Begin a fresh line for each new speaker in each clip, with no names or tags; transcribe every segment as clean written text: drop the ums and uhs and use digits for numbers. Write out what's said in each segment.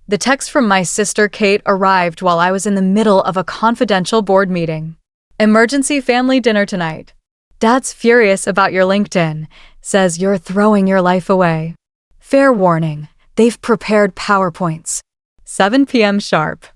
The text from my sister Kate arrived while I was in the middle of a confidential board meeting. Emergency family dinner tonight. Dad's furious about your LinkedIn. Says you're throwing your life away. Fair warning, they've prepared PowerPoints. 7 p.m. sharp.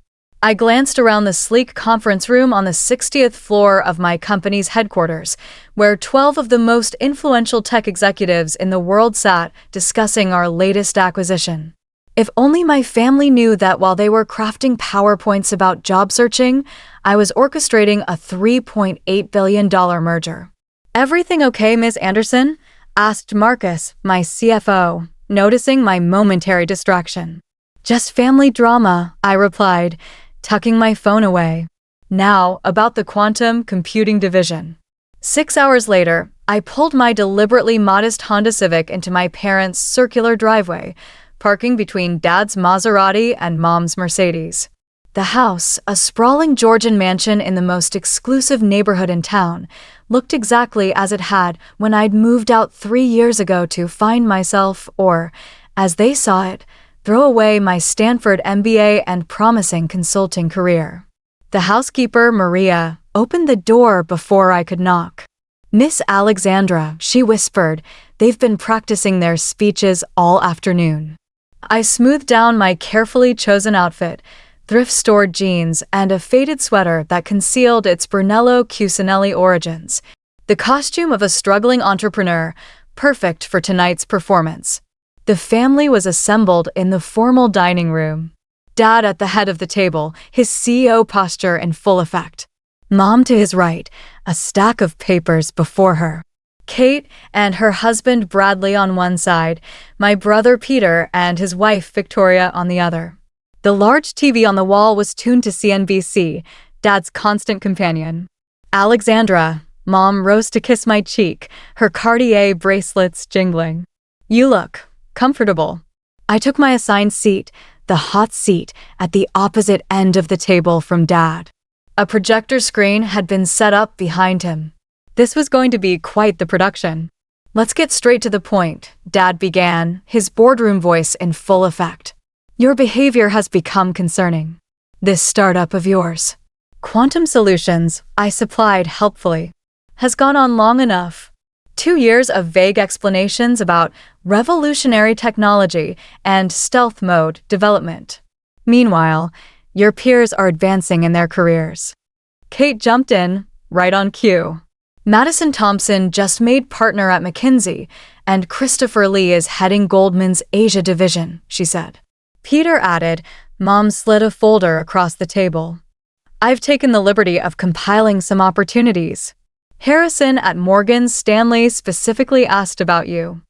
I glanced around the sleek conference room on the 60th floor of my company's headquarters, where 12 of the most influential tech executives in the world sat discussing our latest acquisition. If only my family knew that while they were crafting PowerPoints about job searching, I was orchestrating a $3.8 billion merger. Everything okay, Ms. Anderson? Asked Marcus, my CFO, noticing my momentary distraction. Just family drama, I replied, tucking my phone away. Now, about the quantum computing division. 6 hours later, I pulled my deliberately modest Honda Civic into my parents' circular driveway, parking between Dad's Maserati and Mom's Mercedes. The house, a sprawling Georgian mansion in the most exclusive neighborhood in town, looked exactly as it had when I'd moved out 3 years ago to find myself, or, as they saw it, throw away my Stanford MBA and promising consulting career. The housekeeper, Maria, opened the door before I could knock. Miss Alexandra, she whispered, they've been practicing their speeches all afternoon. I smoothed down my carefully chosen outfit, thrift-stored jeans, and a faded sweater that concealed its Brunello Cucinelli origins, the costume of a struggling entrepreneur, perfect for tonight's performance. The family was assembled in the formal dining room. Dad at the head of the table, his CEO posture in full effect. Mom to his right, a stack of papers before her. Kate and her husband Bradley on one side, my brother Peter and his wife Victoria on the other. The large TV on the wall was tuned to CNBC, Dad's constant companion. Alexandra, Mom rose to kiss my cheek, her Cartier bracelets jingling. You look comfortable. I took my assigned seat, the hot seat, at the opposite end of the table from Dad. A projector screen had been set up behind him. This was going to be quite the production. Let's get straight to the point, Dad began, his boardroom voice in full effect. Your behavior has become concerning. This startup of yours, Quantum Solutions, I supplied helpfully, has gone on long enough. 2 years of vague explanations about revolutionary technology and stealth mode development. Meanwhile, your peers are advancing in their careers. Kate jumped in, right on cue. Madison Thompson just made partner at McKinsey, and Christopher Lee is heading Goldman's Asia division, she said. Peter added, Mom slid a folder across the table. I've taken the liberty of compiling some opportunities. Harrison at Morgan Stanley specifically asked about you.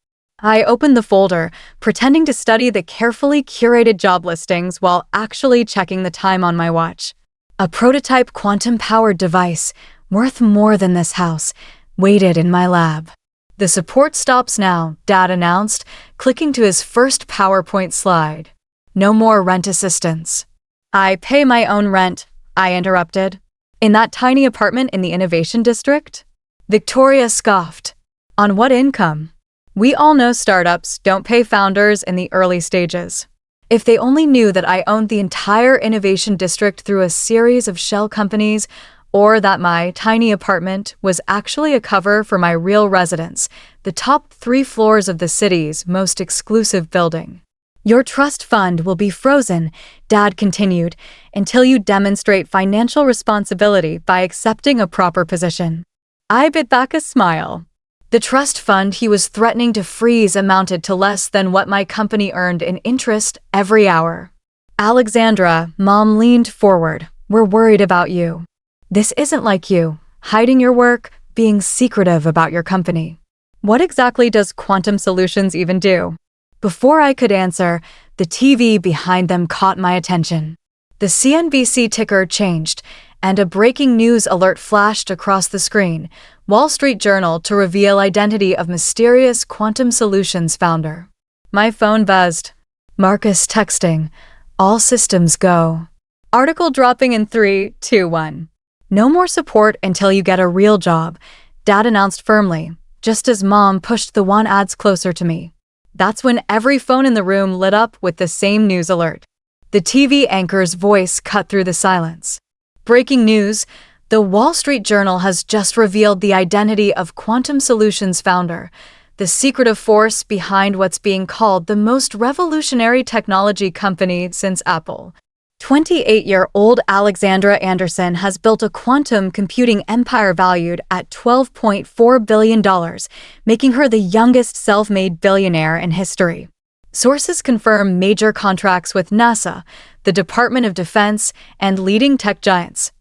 I opened the folder, pretending to study the carefully curated job listings while actually checking the time on my watch. A prototype quantum-powered device, worth more than this house, waited in my lab. The support stops now, Dad announced, clicking to his first PowerPoint slide. No more rent assistance. I pay my own rent, I interrupted. In that tiny apartment in the Innovation District? Victoria scoffed. On what income? We all know startups don't pay founders in the early stages. If they only knew that I owned the entire Innovation District through a series of shell companies, or that my tiny apartment was actually a cover for my real residence, the top 3 floors of the city's most exclusive building. Your trust fund will be frozen, Dad continued, until you demonstrate financial responsibility by accepting a proper position. I bit back a smile. The trust fund he was threatening to freeze amounted to less than what my company earned in interest every hour. Alexandra, Mom leaned forward. We're worried about you. This isn't like you, hiding your work, being secretive about your company. What exactly does Quantum Solutions even do? Before I could answer, the TV behind them caught my attention. The CNBC ticker changed, and a breaking news alert flashed across the screen, Wall Street Journal to reveal identity of mysterious Quantum Solutions founder. My phone buzzed. Marcus texting. All systems go. Article dropping in 3, 2, 1. No more support until you get a real job, Dad announced firmly, just as Mom pushed the want ads closer to me. That's when every phone in the room lit up with the same news alert. The TV anchor's voice cut through the silence. Breaking news: the Wall Street Journal has just revealed the identity of Quantum Solutions founder, the secretive force behind what's being called the most revolutionary technology company since Apple. 28-year-old Alexandra Anderson has built a quantum computing empire valued at $12.4 billion, making her the youngest self-made billionaire in history. Sources confirm major contracts with NASA, the Department of Defense, and leading tech giants.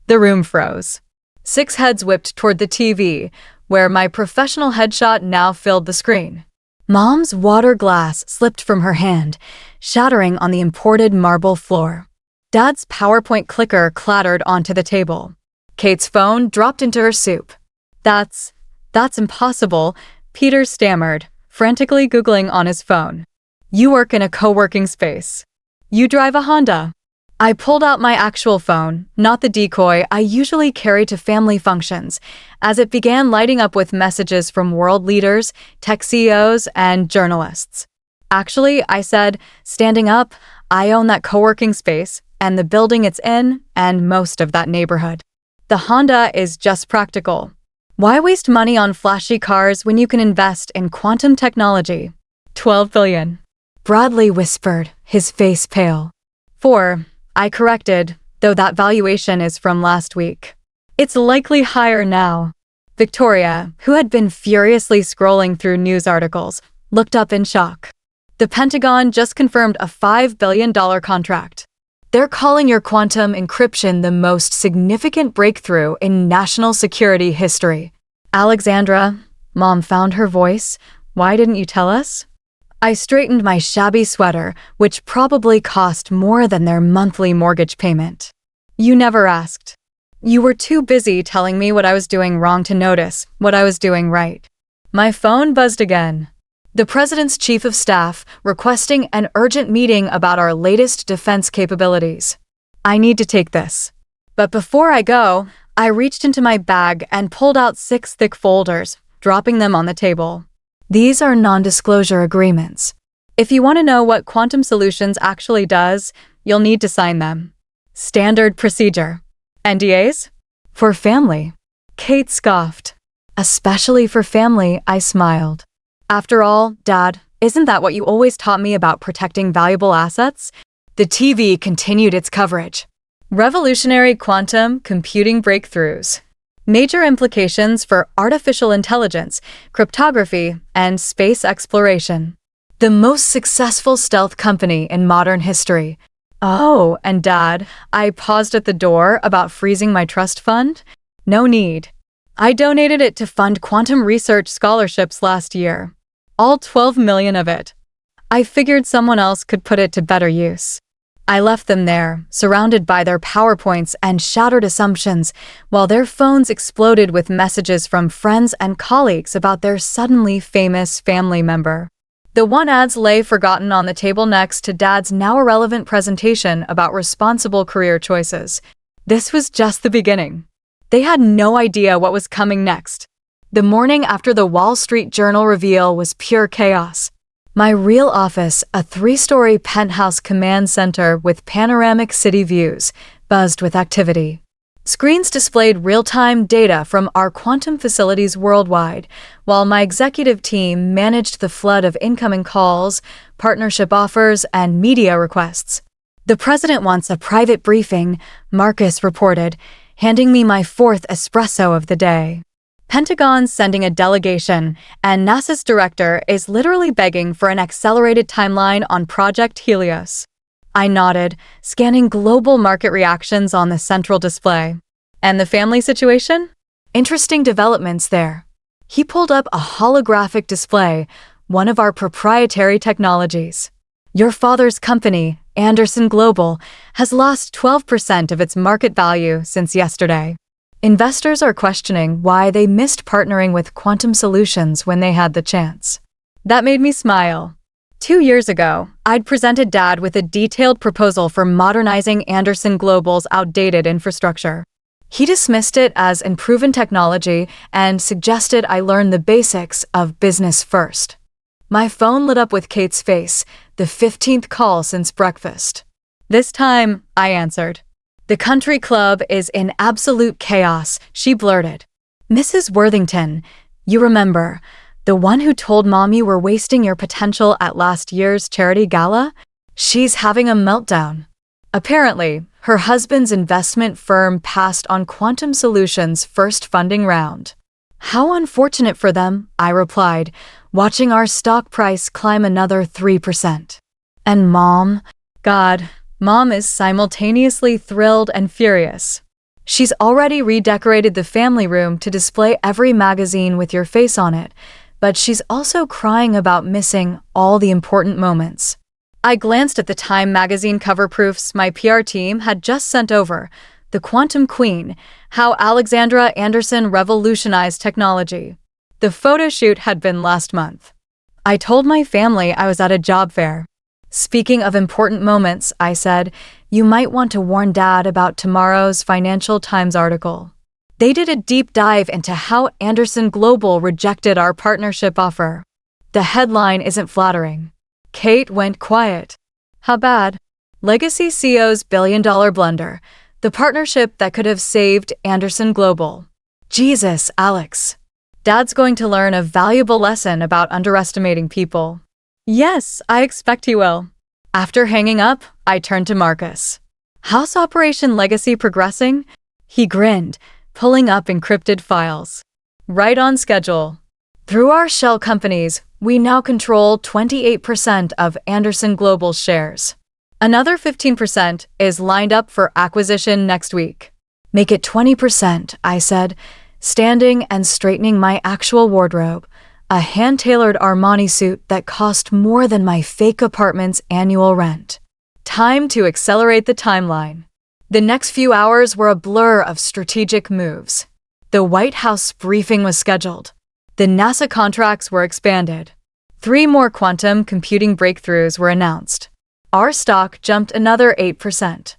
The room froze. 6 heads whipped toward the TV, where my professional headshot now filled the screen. Mom's water glass slipped from her hand, shattering on the imported marble floor. Dad's PowerPoint clicker clattered onto the table. Kate's phone dropped into her soup. That's impossible," Peter stammered, frantically Googling on his phone. "You work in a co-working space. You drive a Honda." I pulled out my actual phone, not the decoy I usually carry to family functions, as it began lighting up with messages from world leaders, tech CEOs, and journalists. "Actually," I said, standing up, "I own that co-working space, and the building it's in, and most of that neighborhood. The Honda is just practical. Why waste money on flashy cars when you can invest in quantum technology?" $12 billion. Bradley whispered, his face pale. 4, I corrected, though that valuation is from last week. It's likely higher now. Victoria, who had been furiously scrolling through news articles, looked up in shock. The Pentagon just confirmed a $5 billion contract. They're calling your quantum encryption the most significant breakthrough in national security history. "Alexandra," Mom found her voice, "why didn't you tell us?" I straightened my shabby sweater, which probably cost more than their monthly mortgage payment. "You never asked. You were too busy telling me what I was doing wrong to notice what I was doing right." My phone buzzed again. The President's Chief of Staff requesting an urgent meeting about our latest defense capabilities. I need to take this. But before I go, I reached into my bag and pulled out 6 thick folders, dropping them on the table. These are non-disclosure agreements. If you want to know what Quantum Solutions actually does, you'll need to sign them. Standard procedure. NDAs? For family. Kate scoffed. "Especially for family," I smiled. "After all, Dad, isn't that what you always taught me about protecting valuable assets?" The TV continued its coverage. Revolutionary quantum computing breakthroughs. Major implications for artificial intelligence, cryptography, and space exploration. The most successful stealth company in modern history. "Oh, and Dad," I paused at the door about freezing my trust fund. "No need. I donated it to fund quantum research scholarships last year. All 12 million of it. I figured someone else could put it to better use." I left them there, surrounded by their PowerPoints and shattered assumptions, while their phones exploded with messages from friends and colleagues about their suddenly famous family member. The one ads lay forgotten on the table next to Dad's now irrelevant presentation about responsible career choices. This was just the beginning. They had no idea what was coming next. The morning after the Wall Street Journal reveal was pure chaos. My real office, a 3-story penthouse command center with panoramic city views, buzzed with activity. Screens displayed real-time data from our quantum facilities worldwide, while my executive team managed the flood of incoming calls, partnership offers, and media requests. "The President wants a private briefing," Marcus reported, handing me my 4th espresso of the day. Pentagon's sending a delegation, and NASA's director is literally begging for an accelerated timeline on Project Helios. I nodded, scanning global market reactions on the central display. "And the family situation?" "Interesting developments there." He pulled up a holographic display, one of our proprietary technologies. "Your father's company, Anderson Global, has lost 12% of its market value since yesterday. Investors are questioning why they missed partnering with Quantum Solutions when they had the chance." That made me smile. 2 years ago, I'd presented Dad with a detailed proposal for modernizing Anderson Global's outdated infrastructure. He dismissed it as unproven technology and suggested I learn the basics of business first. My phone lit up with Kate's face, the 15th call since breakfast. This time, I answered. The country club is in absolute chaos, she blurted. Mrs. Worthington, you remember, the one who told Mom you were wasting your potential at last year's charity gala? She's having a meltdown. Apparently, her husband's investment firm passed on Quantum Solutions' first funding round. How unfortunate for them, I replied, watching our stock price climb another 3%. And Mom? God, Mom is simultaneously thrilled and furious. She's already redecorated the family room to display every magazine with your face on it, but she's also crying about missing all the important moments. I glanced at the Time magazine cover proofs my PR team had just sent over, The Quantum Queen, How Alexandra Anderson Revolutionized Technology. The photo shoot had been last month. I told my family I was at a job fair. Speaking of important moments, I said, you might want to warn Dad about tomorrow's Financial Times article. They did a deep dive into how Anderson Global rejected our partnership offer. The headline isn't flattering. Kate went quiet. How bad? Legacy CEO's billion-dollar blunder. The partnership that could have saved Anderson Global. Jesus, Alex. Dad's going to learn a valuable lesson about underestimating people. Yes, I expect he will. After hanging up, I turned to Marcus. How's Operation Legacy progressing? He grinned, pulling up encrypted files. Right on schedule. Through our shell companies, we now control 28% of Anderson Global's shares. Another 15% is lined up for acquisition next week. Make it 20%, I said, standing and straightening my actual wardrobe, a hand-tailored Armani suit that cost more than my fake apartment's annual rent. Time to accelerate the timeline. The next few hours were a blur of strategic moves. The White House briefing was scheduled. The NASA contracts were expanded. 3 more quantum computing breakthroughs were announced. Our stock jumped another 8%.